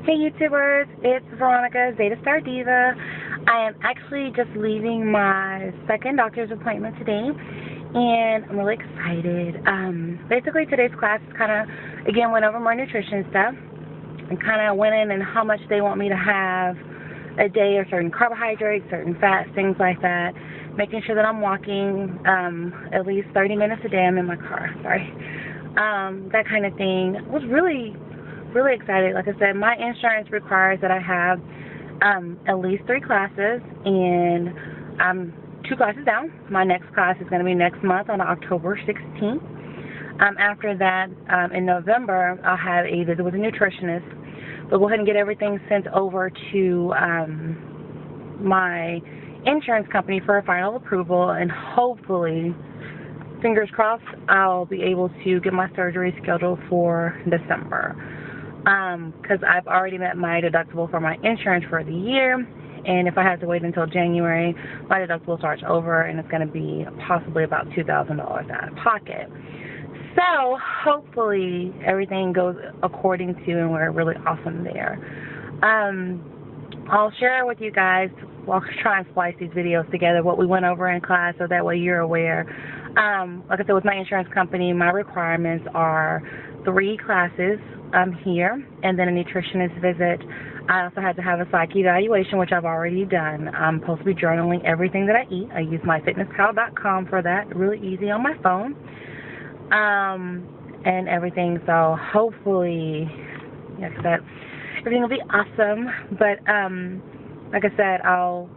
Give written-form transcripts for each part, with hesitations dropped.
Hey YouTubers, it's Veronica, Zeta Star Diva. I am actually just leaving my second doctor's appointment today, and I'm really excited. Basically today's class kind of, again, went over my nutrition stuff, and kind of went in and how much they want me to have a day, or certain carbohydrates, certain fats, things like that. Making sure that I'm walking at least 30 minutes a day. I'm in my car, sorry. That kind of thing. Was really excited. Like I said, my insurance requires that I have at least 3 classes, and I'm 2 classes down. My next class is going to be next month on October 16th. After that, in November, I'll have a visit with a nutritionist. But go ahead and get everything sent over to my insurance company for a final approval, and hopefully, fingers crossed, I'll be able to get my surgery scheduled for December. Because I've already met my deductible for my insurance for the year, and if I have to wait until January, my deductible starts over, and it's going to be possibly about $2,000 out of pocket. So hopefully everything goes according to, and we're really awesome there. I'll share with you guys, we'll try and splice these videos together, what we went over in class, so that way you're aware. Like I said, with my insurance company, my requirements are 3 classes here, and then a nutritionist visit. I also had to have a psych evaluation, which I've already done. I'm supposed to be journaling everything that I eat. I use myfitnesspal.com for that, really easy on my phone, and everything. So hopefully, like I said, everything will be awesome. But like I said, I'll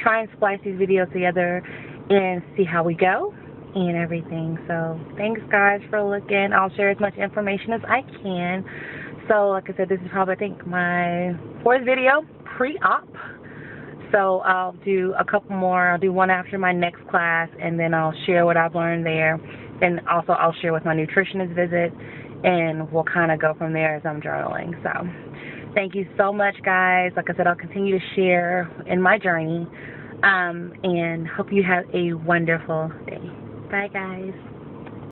try and splice these videos together and see how we go and everything. So thanks guys for looking. I'll share as much information as I can. So like I said, this is probably, I think, my 4th video pre-op. So I'll do a couple more. I'll do one after my next class, and then I'll share what I've learned there. And also I'll share with my nutritionist visit, and we'll kind of go from there as I'm journaling. So thank you so much guys. Like I said, I'll continue to share in my journey, and hope you have a wonderful day. Bye guys.